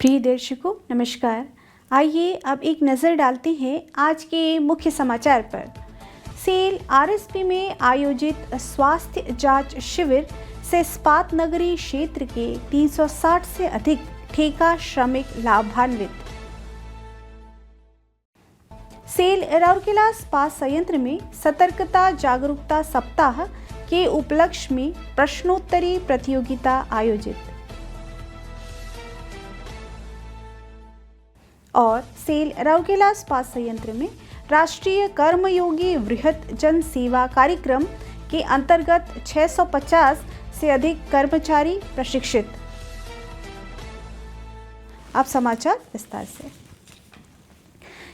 प्रिय दर्शकों नमस्कार। आइए अब एक नज़र डालते हैं आज के मुख्य समाचार पर। सेल आरएसपी में आयोजित स्वास्थ्य जांच शिविर से इस्पात नगरी क्षेत्र के 360 से अधिक ठेका श्रमिक लाभान्वित। सेल राउरकेला इस्पात संयंत्र में सतर्कता जागरूकता सप्ताह के उपलक्ष्य में प्रश्नोत्तरी प्रतियोगिता आयोजित। और सेल राउरकेला इस्पात संयंत्र में राष्ट्रीय कर्मयोगी वृहत जन सेवा कार्यक्रम के अंतर्गत 650 से अधिक कर्मचारी प्रशिक्षित। अब समाचार विस्तार से।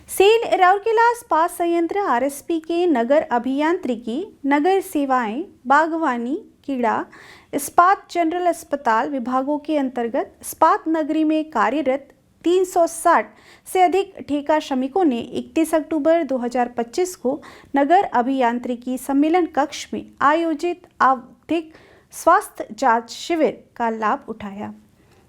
सेल राउरकेला इस्पात संयंत्र आरएसपी के नगर अभियांत्रिकी, नगर सेवाएं, बागवानी, कीड़ा, इस्पात जनरल अस्पताल विभागों के अंतर्गत इस्पात नगरी में कार्यरत 360 से अधिक ठेका श्रमिकों ने 31 अक्टूबर 2025 को नगर अभियांत्रिकी सम्मेलन कक्ष में आयोजित आवधिक स्वास्थ्य जांच शिविर का लाभ उठाया।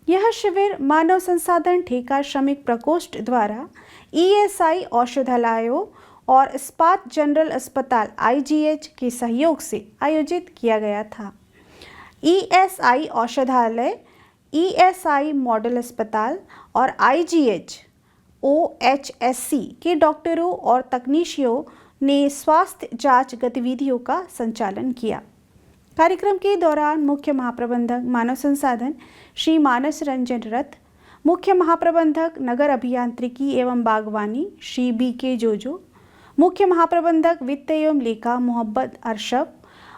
यह शिविर मानव संसाधन ठेका श्रमिक प्रकोष्ठ द्वारा ईएसआई औषधालयों और इस्पात जनरल अस्पताल आईजीएच के सहयोग से आयोजित किया गया था। ईएसआई औषधालय, ईएसआई मॉडल अस्पताल और आईजीएच ओएचएससी के डॉक्टरों और तकनीशियों ने स्वास्थ्य जांच गतिविधियों का संचालन किया। कार्यक्रम के दौरान मुख्य महाप्रबंधक मानव संसाधन श्री मानस रंजन रथ, मुख्य महाप्रबंधक नगर अभियांत्रिकी एवं बागवानी श्री बीके जोजो, मुख्य महाप्रबंधक वित्त एवं लेखा मोहम्मद अरशफ,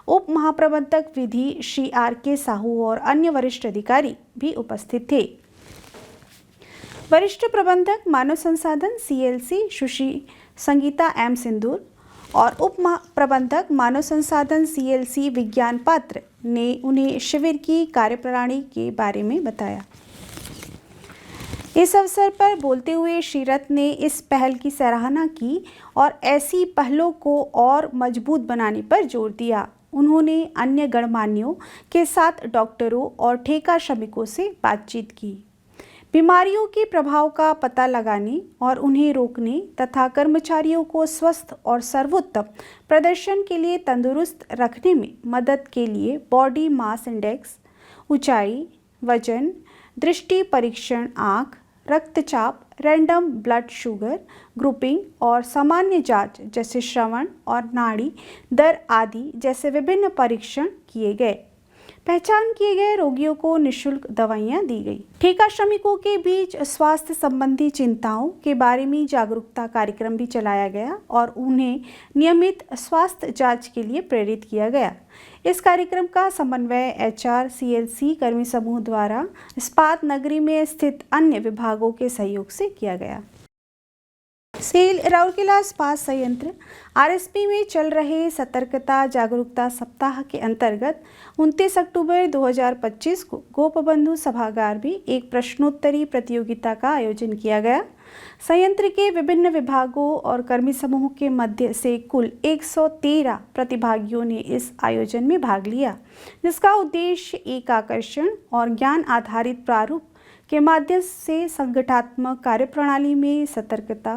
उप महाप्रबंधक विधि श्री आरके साहू और अन्य वरिष्ठ अधिकारी भी उपस्थित थे। वरिष्ठ प्रबंधक मानव संसाधन सीएलसी सुश्री संगीता एम सिंदूर और उप प्रबंधक मानव संसाधन सीएलसी विज्ञान पात्र ने उन्हें शिविर की कार्यप्रणाली के बारे में बताया। इस अवसर पर बोलते हुए श्री रथ ने इस पहल की सराहना की और ऐसी पहलों को और मजबूत बनाने पर जोर दिया। उन्होंने अन्य गणमान्यों के साथ डॉक्टरों और ठेका श्रमिकों से बातचीत की, बीमारियों के प्रभाव का पता लगाने और उन्हें रोकने तथा कर्मचारियों को स्वस्थ और सर्वोत्तम प्रदर्शन के लिए तंदुरुस्त रखने में मदद के लिए बॉडी मास इंडेक्स, ऊंचाई, वजन, दृष्टि परीक्षण, आँख, रक्तचाप, रैंडम ब्लड शुगर ग्रुपिंग और सामान्य जांच जैसे श्रवण और नाड़ी दर आदि जैसे विभिन्न परीक्षण किए गए। पहचान किए गए रोगियों को निःशुल्क दवाइयां दी गई। ठेका श्रमिकों के बीच स्वास्थ्य संबंधी चिंताओं के बारे में जागरूकता कार्यक्रम भी चलाया गया और उन्हें नियमित स्वास्थ्य जांच के लिए प्रेरित किया गया। इस कार्यक्रम का समन्वय एचआर सीएलसी कर्मी समूह द्वारा इस्पात नगरी में स्थित अन्य विभागों के सहयोग से किया गया। सेल राउरकेला इस्पात संयंत्र आरएसपी में चल रहे सतर्कता जागरूकता सप्ताह के अंतर्गत 29 अक्टूबर 2025 को गोपबंधु सभागार में एक प्रश्नोत्तरी प्रतियोगिता का आयोजन किया गया। संयंत्र के विभिन्न विभागों और कर्मी समूह के मध्य से कुल 113 प्रतिभागियों ने इस आयोजन में भाग लिया, जिसका उद्देश्य एक आकर्षण और ज्ञान आधारित प्रारूप के माध्यम से संगठनात्मक कार्यप्रणाली में सतर्कता,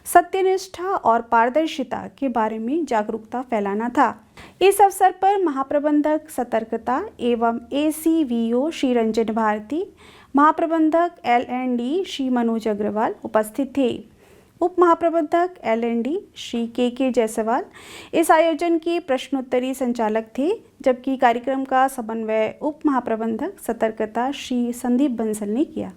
सत्यनिष्ठा और पारदर्शिता के बारे में जागरूकता फैलाना था। इस अवसर पर महाप्रबंधक सतर्कता एवं एसीवीओ श्री रंजन भारती, महाप्रबंधक एलएनडी श्री मनोज अग्रवाल उपस्थित थे। उप महाप्रबंधक एलएनडी श्री के जायसवाल इस आयोजन के प्रश्नोत्तरी संचालक थे, जबकि कार्यक्रम का समन्वय उप महाप्रबंधक सतर्कता श्री संदीप बंसल ने किया।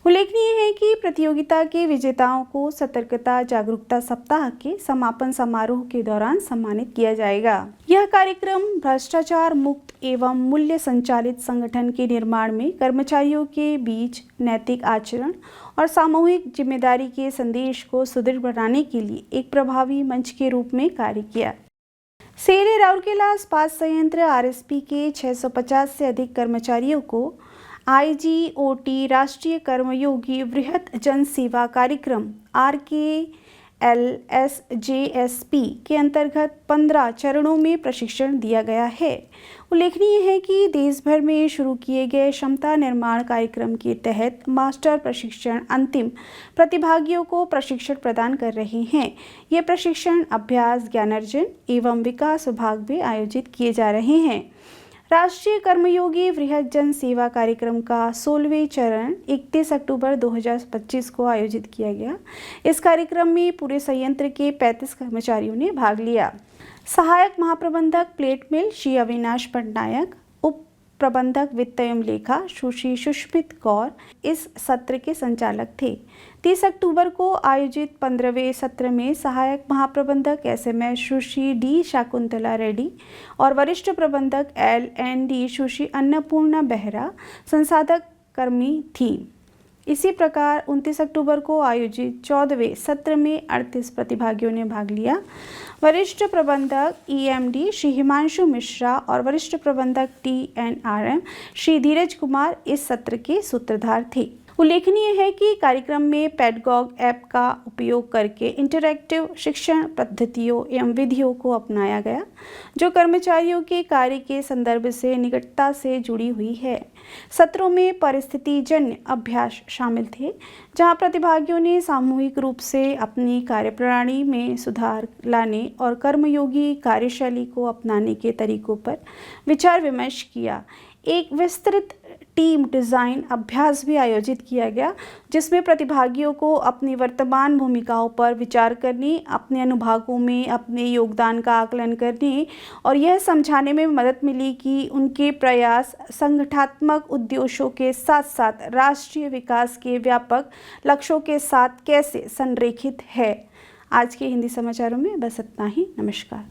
उल्लेखनीय है कि प्रतियोगिता के विजेताओं को सतर्कता जागरूकता सप्ताह के समापन समारोह के दौरान सम्मानित किया जाएगा। यह कार्यक्रम भ्रष्टाचार मुक्त एवं मूल्य संचालित संगठन के निर्माण में कर्मचारियों के बीच नैतिक आचरण और सामूहिक जिम्मेदारी के संदेश को सुदृढ़ बनाने के लिए एक प्रभावी मंच के रूप में कार्य किया। सेल राउरकेला इस्पात संयंत्र आरएसपी के 650 से अधिक कर्मचारियों को आईजीओटी राष्ट्रीय कर्मयोगी वृहत जन सेवा कार्यक्रम LSJSP के अंतर्गत 15 चरणों में प्रशिक्षण दिया गया है। उल्लेखनीय है कि देश भर में शुरू किए गए क्षमता निर्माण कार्यक्रम के तहत मास्टर प्रशिक्षण अंतिम प्रतिभागियों को प्रशिक्षण प्रदान कर रहे हैं। ये प्रशिक्षण अभ्यास, ज्ञानार्जन एवं विकास विभाग में आयोजित किए जा रहे हैं। राष्ट्रीय कर्मयोगी वृहद जन सेवा कार्यक्रम का 16वें चरण 31 अक्टूबर 2025 को आयोजित किया गया। इस कार्यक्रम में पूरे संयंत्र के 35 कर्मचारियों ने भाग लिया। सहायक महाप्रबंधक प्लेट मिल श्री अविनाश पटनायक, उप प्रबंधक वित्त एवं लेखा सुश्री सुष्मित कौर इस सत्र के संचालक थे। 30 अक्टूबर को आयोजित 15वें सत्र में सहायक महाप्रबंधक SMS सुश्री D शाकुंतला रेड्डी और वरिष्ठ प्रबंधक LND सुश्री अन्नपूर्णा बेहरा संसाधक कर्मी थी। इसी प्रकार 29 अक्टूबर को आयोजित 14वें सत्र में 38 प्रतिभागियों ने भाग लिया। वरिष्ठ प्रबंधक EMD श्री हिमांशु मिश्रा और वरिष्ठ प्रबंधक TNRM श्री धीरज कुमार इस सत्र के सूत्रधार थे। उल्लेखनीय है कि कार्यक्रम में पेडगॉग ऐप का उपयोग करके इंटरैक्टिव शिक्षण पद्धतियों एवं विधियों को अपनाया गया, जो कर्मचारियों के कार्य के संदर्भ से निकटता से जुड़ी हुई है। सत्रों में परिस्थितिजन्य अभ्यास शामिल थे, जहां प्रतिभागियों ने सामूहिक रूप से अपनी कार्यप्रणाली में सुधार लाने और कर्मयोगी कार्यशैली को अपनाने के तरीकों पर विचार विमर्श किया। एक विस्तृत टीम डिज़ाइन अभ्यास भी आयोजित किया गया, जिसमें प्रतिभागियों को अपनी वर्तमान भूमिकाओं पर विचार करने, अपने अनुभागों में अपने योगदान का आकलन करने और यह समझाने में मदद मिली कि उनके प्रयास संगठनात्मक उद्देश्यों के साथ साथ राष्ट्रीय विकास के व्यापक लक्ष्यों के साथ कैसे संरेखित है। आज के हिंदी समाचारों में बस इतना ही। नमस्कार।